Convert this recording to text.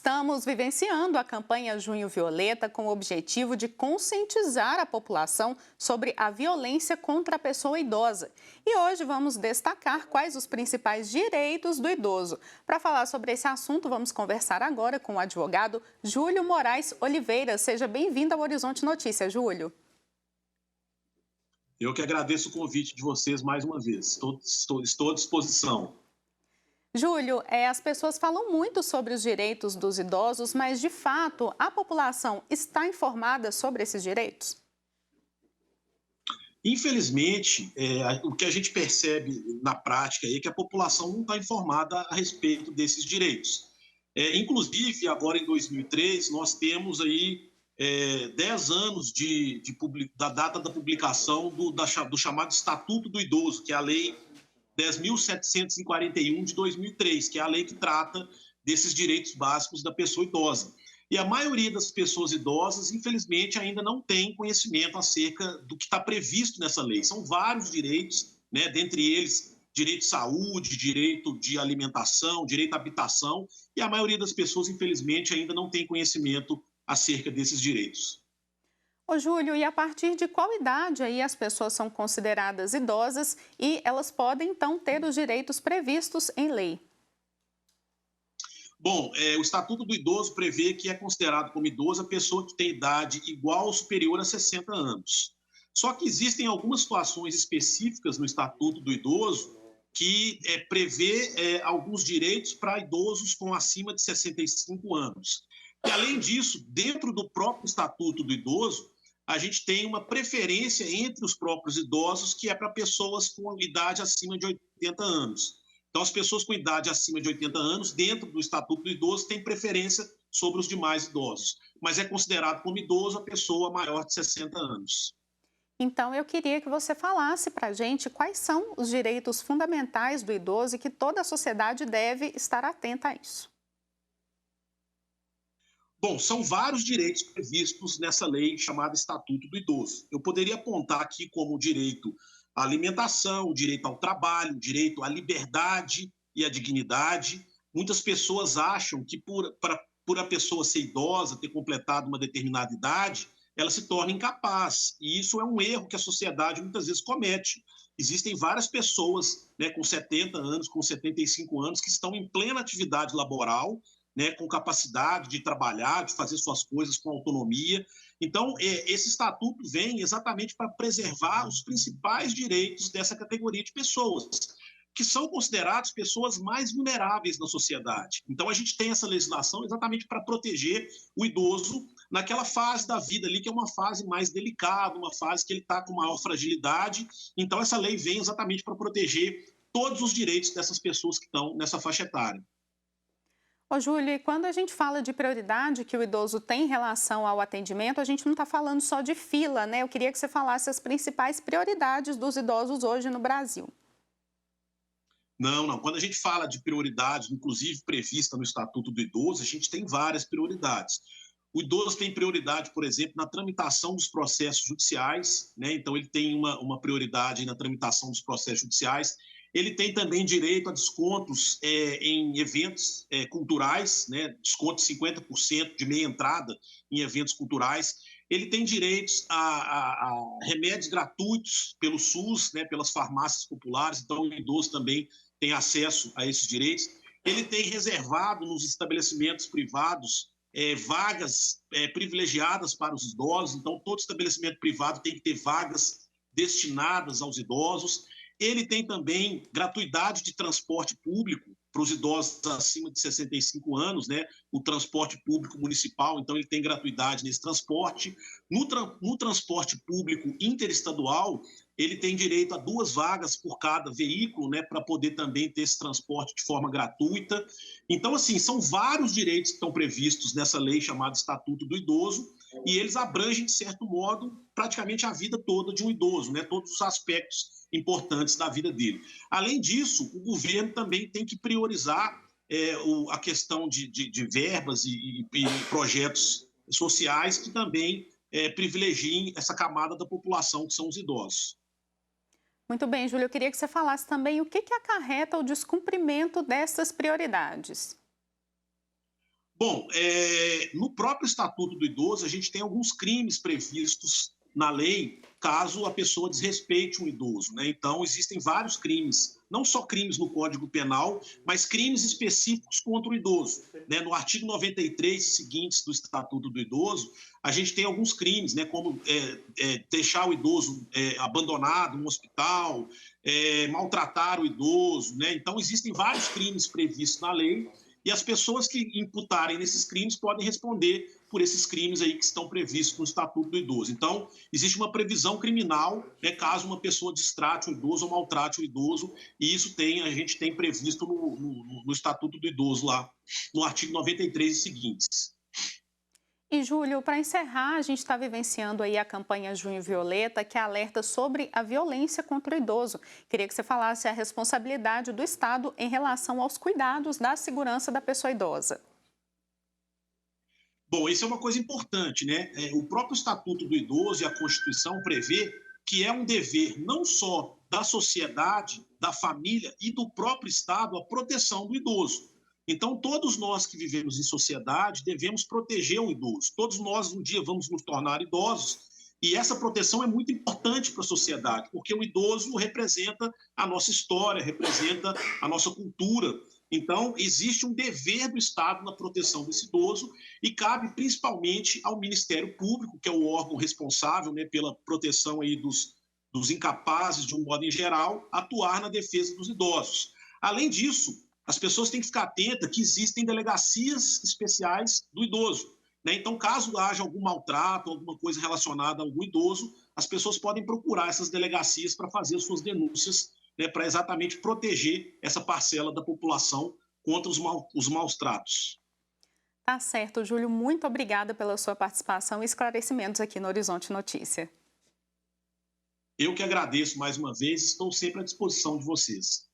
Estamos vivenciando a campanha Junho Violeta com o objetivo de conscientizar a população sobre a violência contra a pessoa idosa. E hoje vamos destacar quais os principais direitos do idoso. Para falar sobre esse assunto, vamos conversar agora com o advogado Júlio Moraes Oliveira. Seja bem-vindo ao Horizonte Notícias, Júlio. Eu que agradeço o convite de vocês mais uma vez. Estou à disposição. Júlio, as pessoas falam muito sobre os direitos dos idosos, mas, de fato, a população está informada sobre esses direitos? Infelizmente, o que a gente percebe na prática é que a população não está informada a respeito desses direitos. Inclusive, agora em 2003, nós temos aí 10 anos da data da publicação do chamado Estatuto do Idoso, que é a Lei 10.741 de 2003, que é a lei que trata desses direitos básicos da pessoa idosa. E a maioria das pessoas idosas, infelizmente, ainda não tem conhecimento acerca do que está previsto nessa lei. São vários direitos, né? Dentre eles, direito de saúde, direito de alimentação, direito à habitação, e a maioria das pessoas, infelizmente, ainda não tem conhecimento acerca desses direitos. Ô, Júlio, e a partir de qual idade aí as pessoas são consideradas idosas e elas podem, então, ter os direitos previstos em lei? Bom, o Estatuto do Idoso prevê que é considerado como idoso a pessoa que tem idade igual ou superior a 60 anos. Só que existem algumas situações específicas no Estatuto do Idoso que prevê alguns direitos para idosos com acima de 65 anos. E, além disso, dentro do próprio Estatuto do Idoso, a gente tem uma preferência entre os próprios idosos que é para pessoas com idade acima de 80 anos. Então, as pessoas com idade acima de 80 anos, dentro do Estatuto do Idoso, têm preferência sobre os demais idosos. Mas é considerado como idoso a pessoa maior de 60 anos. Então, eu queria que você falasse para a gente quais são os direitos fundamentais do idoso e que toda a sociedade deve estar atenta a isso. Bom, são vários direitos previstos nessa lei chamada Estatuto do Idoso. Eu poderia apontar aqui como o direito à alimentação, o direito ao trabalho, o direito à liberdade e à dignidade. Muitas pessoas acham que por a pessoa ser idosa, ter completado uma determinada idade, ela se torna incapaz. E isso é um erro que a sociedade muitas vezes comete. Existem várias pessoas, né, com 70 anos, com 75 anos, que estão em plena atividade laboral, né, com capacidade de trabalhar, de fazer suas coisas com autonomia. Então, esse estatuto vem exatamente para preservar os principais direitos dessa categoria de pessoas, que são consideradas pessoas mais vulneráveis na sociedade. Então, a gente tem essa legislação exatamente para proteger o idoso naquela fase da vida ali, que é uma fase mais delicada, uma fase que ele está com maior fragilidade. Então, essa lei vem exatamente para proteger todos os direitos dessas pessoas que estão nessa faixa etária. Ô, Júlio, e quando a gente fala de prioridade que o idoso tem em relação ao atendimento, a gente não está falando só de fila, né? Eu queria que você falasse as principais prioridades dos idosos hoje no Brasil. Não, não. Quando a gente fala de prioridades, inclusive prevista no Estatuto do Idoso, a gente tem várias prioridades. O idoso tem prioridade, por exemplo, na tramitação dos processos judiciais, né? Então, ele tem uma prioridade na tramitação dos processos judiciais. Ele tem também direito a descontos em eventos culturais, né? Desconto de 50% de meia entrada em eventos culturais. Ele tem direitos a remédios gratuitos pelo SUS, né? Pelas farmácias populares, então o idoso também tem acesso a esses direitos. Ele tem reservado nos estabelecimentos privados vagas privilegiadas para os idosos, então todo estabelecimento privado tem que ter vagas destinadas aos idosos. Ele tem também gratuidade de transporte público para os idosos acima de 65 anos, né? O transporte público municipal, então ele tem gratuidade nesse transporte. No transporte público interestadual, ele tem direito a 2 vagas por cada veículo, né? Para poder também ter esse transporte de forma gratuita. Então, assim, são vários direitos que estão previstos nessa lei chamada Estatuto do Idoso, e eles abrangem, de certo modo, praticamente a vida toda de um idoso, né? Todos os aspectos importantes da vida dele. Além disso, o governo também tem que priorizar a questão de verbas e projetos sociais que também privilegiem essa camada da população, que são os idosos. Muito bem, Júlio, eu queria que você falasse também o que acarreta o descumprimento dessas prioridades. Bom, no próprio Estatuto do Idoso, a gente tem alguns crimes previstos na lei caso a pessoa desrespeite um idoso, né? Então, existem vários crimes, não só crimes no Código Penal, mas crimes específicos contra o idoso, né? No artigo 93 e seguintes do Estatuto do Idoso, a gente tem alguns crimes, né? Como deixar o idoso abandonado no hospital, maltratar o idoso, né? Então, existem vários crimes previstos na lei e as pessoas que imputarem nesses crimes podem responder por esses crimes aí que estão previstos no Estatuto do Idoso. Então, existe uma previsão criminal, né, caso uma pessoa distrate o idoso ou maltrate o idoso, e isso a gente tem previsto no Estatuto do Idoso lá, no artigo 93 e seguintes. E, Júlio, para encerrar, a gente está vivenciando aí a campanha Junho Violeta, que alerta sobre a violência contra o idoso. Queria que você falasse a responsabilidade do Estado em relação aos cuidados da segurança da pessoa idosa. Bom, isso é uma coisa importante, né? O próprio Estatuto do Idoso e a Constituição prevê que é um dever não só da sociedade, da família e do próprio Estado a proteção do idoso. Então, todos nós que vivemos em sociedade devemos proteger o idoso. Todos nós um dia vamos nos tornar idosos e essa proteção é muito importante para a sociedade, porque o idoso representa a nossa história, representa a nossa cultura. Então, existe um dever do Estado na proteção desse idoso e cabe principalmente ao Ministério Público, que é o órgão responsável, né, pela proteção aí dos incapazes, de um modo em geral, atuar na defesa dos idosos. Além disso, as pessoas têm que ficar atentas que existem delegacias especiais do idoso, né? Então, caso haja algum maltrato, alguma coisa relacionada a algum idoso, as pessoas podem procurar essas delegacias para fazer suas denúncias, né, para exatamente proteger essa parcela da população contra os maus tratos. Tá certo, Júlio. Muito obrigada pela sua participação e esclarecimentos aqui no Horizonte Notícia. Eu que agradeço mais uma vez, estou sempre à disposição de vocês.